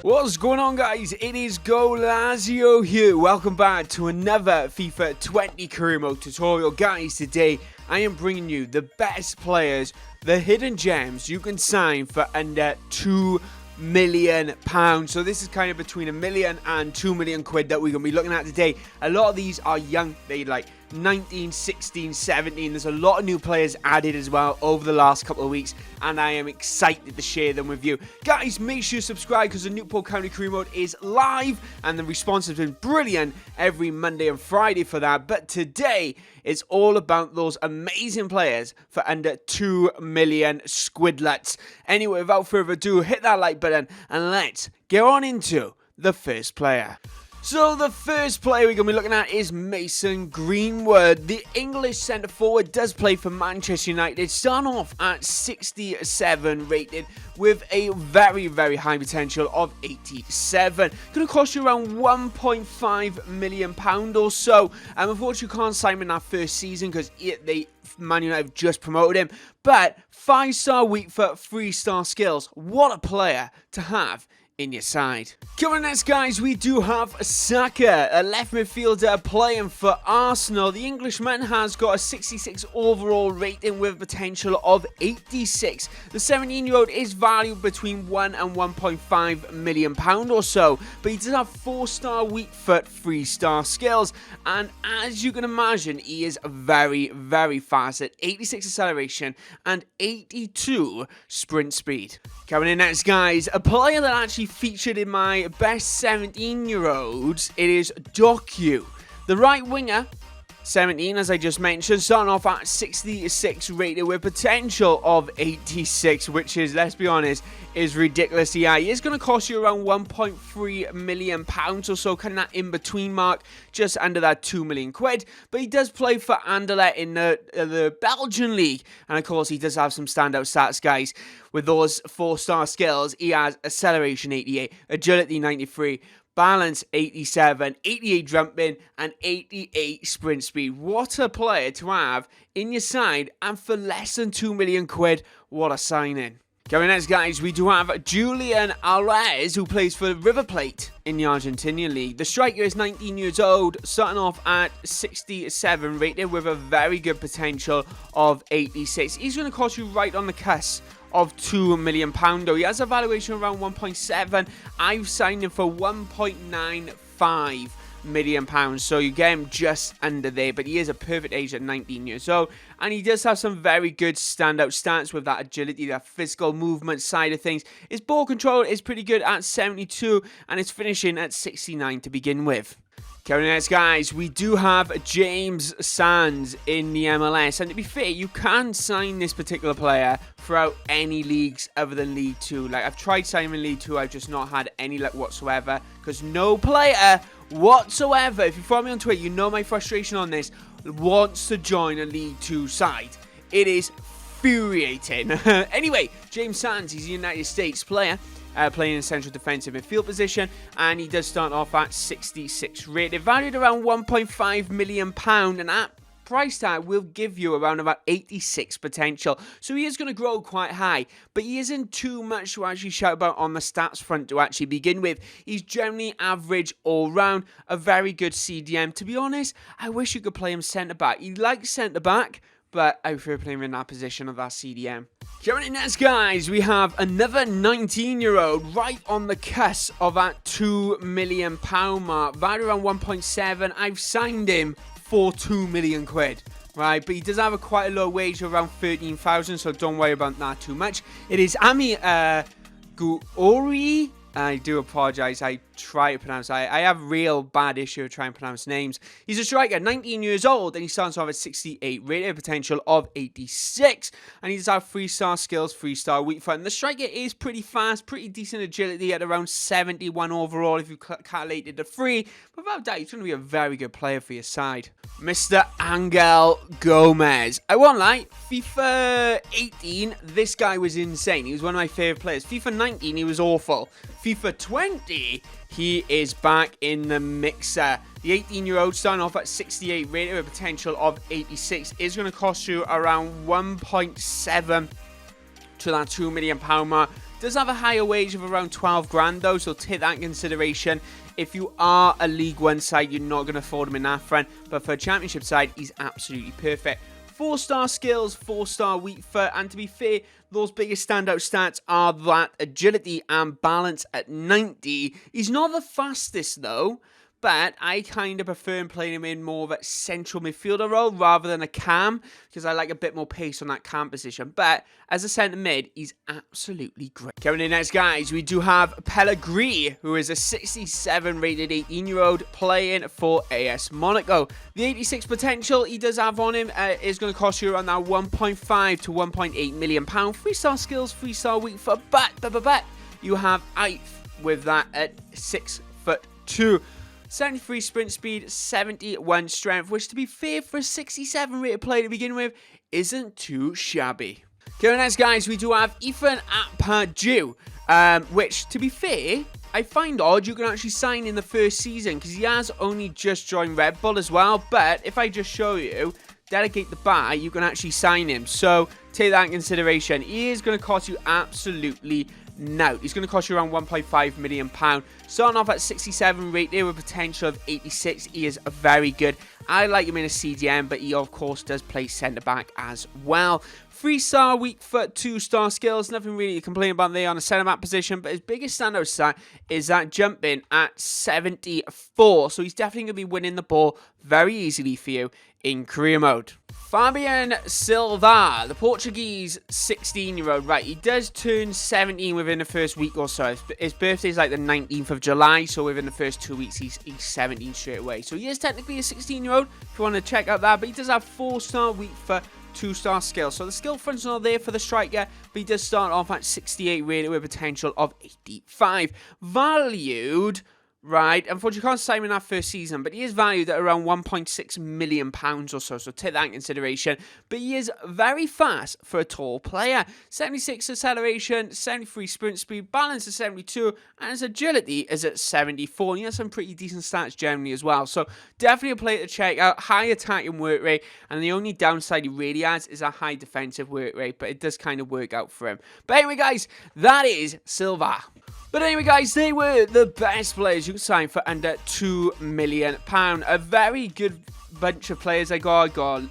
What's going on, guys? It is Goalazio here. Welcome back to another FIFA 20 career mode tutorial. Guys, today I am bringing you the best players, the hidden gems you can sign for under £2 million. So this is kind of between £1 million and £2 million that we're going to be looking at today. A lot of these are young. They like 19, 16, 17. There's a lot of new players added as well over the last couple of weeks, and I am excited to share them with you. Guys, make sure you subscribe because the Newport County Career Mode is live, and the response has been brilliant every Monday and Friday for that. But today, it's all about those amazing players for under 2 million squidlets. Anyway, without further ado, hit that like button, and let's get on into the first player. So the first player we're going to be looking at is Mason Greenwood. The English centre-forward does play for Manchester United, starting off at 67 rated with a very, very high potential of 87. Going to cost you around £1.5 million or so. Unfortunately, you can't sign him in that first season because Man United have just promoted him. But 5-star weak foot, 3-star skills. What a player to have in your side. Coming next, guys, we do have Saka, a left midfielder playing for Arsenal. The Englishman has got a 66 overall rating with a potential of 86. The 17-year-old is valued between £1 and £1.5 million or so, but he does have 4-star weak foot, 3-star skills, and as you can imagine, he is very, very fast at 86 acceleration and 82 sprint speed. Coming in next, guys, a player that actually featured in my best 17-year-olds, it is Doku. The right winger, 17 as I just mentioned, starting off at 66 rated with potential of 86, which is, let's be honest, is ridiculously high. He is going to cost you around £1.3 million or so, kind of that in-between mark, just under that £2 million. But he does play for Anderlecht in the Belgian league, and of course he does have some standout stats, guys. With those 4-star skills, he has acceleration 88, agility 93, balance 87, 88 jumping, and 88 sprint speed. What a player to have in your side, and for less than £2 million, what a signing. Coming next, guys, we do have Julian Allah, who plays for River Plate in the Argentinian league. The striker is 19 years old, starting off at 67 rated with a very good potential of 86. He's going to cost you right on the cusp of £2 million. He has a valuation around 1.7. I've signed him for £1.95 million, so you get him just under there, but he is a perfect age at 19 years old, and he does have some very good standout stats with that agility, that physical movement side of things. His ball control is pretty good at 72, and his finishing at 69 to begin with. Coming next, guys, we do have James Sands in the MLS, and to be fair, you can sign this particular player throughout any leagues other than League 2. Like, I've tried signing in League 2, I've just not had any luck whatsoever, because no player whatsoever, if you follow me on Twitter, you know my frustration on this, wants to join a League 2 side. It is infuriating. Anyway, James Sands, he's a United States player, playing in central defensive midfield position, and he does start off at 66 rated, valued around £1.5 million, and that price tag will give you around about 86 potential. So he is going to grow quite high, but he isn't too much to actually shout about on the stats front to actually begin with. He's generally average all round, a very good CDM. To be honest, I wish you could play him centre back. He likes centre back, but I prefer playing him in that position of that CDM. Coming in next, guys, we have another 19-year-old right on the cusp of that £2 million mark, valued around 1.7. I've signed him for £2 million, right? But he does have quite a low wage of around 13,000, so don't worry about that too much. It is Ami Guori. I do apologise. I try to pronounce. I have real bad issue of trying to pronounce names. He's a striker, 19 years old, and he starts off at 68, rated potential of 86, and he does have 3-star skills, 3-star weak foot. And the striker is pretty fast, pretty decent agility at around 71 overall if you calculated the 3. But without doubt, he's going to be a very good player for your side. Mr. Angel Gomez. I won't lie, FIFA 18, this guy was insane. He was one of my favourite players. FIFA 19, he was awful. FIFA 20, he is back in the mixer. The 18-year-old starting off at 68 rated with a potential of 86 is going to cost you around 1.7 to that £2 million mark. Does have a higher wage of around 12 grand though, so take that in consideration. If you are a League One side, you're not going to afford him in that front, but for a Championship side, he's absolutely perfect. 4-star skills, 4-star weak foot, and to be fair, those biggest standout stats are that agility and balance at 90. He's not the fastest though, but I kind of prefer playing him in more of a central midfielder role rather than a cam, because I like a bit more pace on that cam position. But as a centre mid, he's absolutely great. Coming in next, guys, we do have Pellegrini, who is a 67 rated 18-year-old playing for AS Monaco. The 86 potential he does have on him is going to cost you around that 1.5 to 1.8 million pound. 3-star skills, 3-star weak foot, but you have height with that at 6'2". 73 sprint speed, 71 strength, which to be fair for a 67 rated player to begin with, isn't too shabby. Going next, guys, we do have Ethan Ampadu, which to be fair, I find odd you can actually sign in the first season because he has only just joined Red Bull as well. But if I just show you, dedicate the buy, you can actually sign him. So take that in consideration. He is going to cost you absolutely now. He's going to cost you around £1.5 million. Starting off at 67 rated with potential of 86. He is very good. I like him in a CDM, but he of course does play centre back as well. 3-star weak foot, 2-star skills. Nothing really to complain about there on a centre back position, but his biggest standout stat is that jumping at 74. So he's definitely going to be winning the ball very easily for you in career mode. Fabien Silva, the Portuguese 16-year-old, right, he does turn 17 within the first week or so. His birthday is like the 19th of July, so within the first 2 weeks, he's 17 straight away. So he is technically a 16-year-old, if you want to check out that, but he does have 4-star weak foot, 2-star skill. So the skill front's not there for the striker, but he does start off at 68 rated with potential of 85. Valued, right, unfortunately you can't sign him in that first season, but he is valued at around £1.6 million or so take that in consideration. But he is very fast for a tall player. 76 acceleration, 73 sprint speed, balance at 72, and his agility is at 74. He has some pretty decent stats generally as well, so definitely a player to check out. High attacking work rate, and the only downside he really has is a high defensive work rate, but it does kind of work out for him. But anyway, guys, that is Silva. But anyway, guys, they were the best players you could sign for under £2 million. A very good bunch of players I got.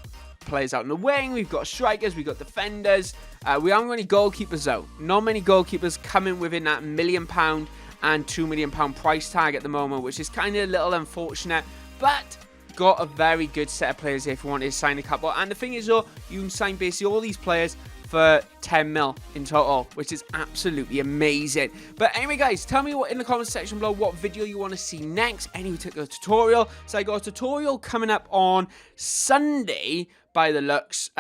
Players out in the wing, we've got strikers, we've got defenders. We haven't got any goalkeepers though. Not many goalkeepers coming within that £1 million and £2 million price tag at the moment, which is kind of a little unfortunate. But got a very good set of players here if you wanted to sign a couple. And the thing is though, you can sign basically all these players for 10 mil in total, which is absolutely amazing. But anyway, guys, tell me in the comment section below what video you want to see next, any particular tutorial. So I got a tutorial coming up on Sunday by the looks,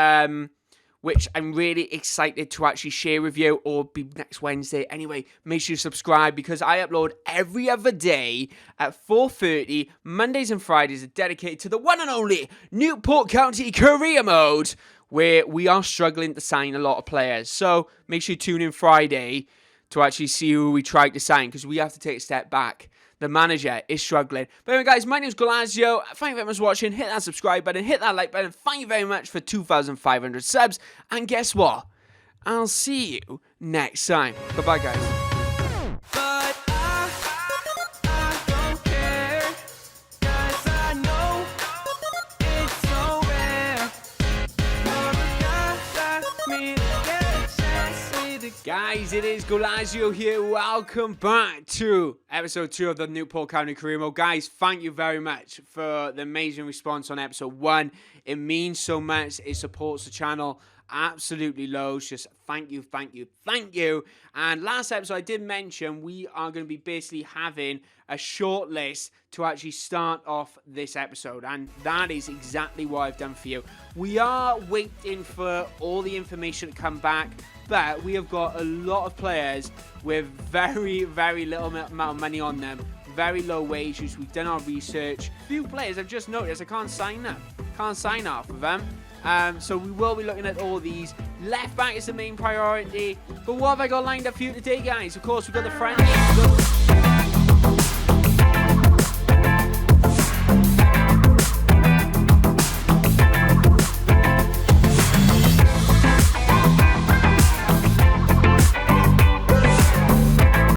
which I'm really excited to actually share with you, or be next Wednesday. Anyway, make sure you subscribe because I upload every other day at 4:30. Mondays and Fridays are dedicated to the one and only Newport County career mode, where we are struggling to sign a lot of players. So make sure you tune in Friday to actually see who we try to sign, because we have to take a step back. The manager is struggling. But anyway, guys, my name is Goalazio. Thank you very much for watching. Hit that subscribe button, hit that like button. Thank you very much for 2,500 subs. And guess what? I'll see you next time. Bye-bye, guys. Guys, it is Goalazio here. Welcome back to episode 2 of the Newport County Career Mode. Guys, thank you very much for the amazing response on episode 1. It means so much. It supports the channel absolutely loads. Just thank you, thank you, thank you. And last episode I did mention we are going to be basically having a short list to actually start off this episode, and that is exactly what I've done for you. We are waiting for all the information to come back, but we have got a lot of players with very, very little amount of money on them, very low wages. We've done our research. Few players I've just noticed I can't sign them, can't sign off of them. So we will be looking at all these. Left back is the main priority. But what have I got lined up for you today, guys? Of course, we've got the French.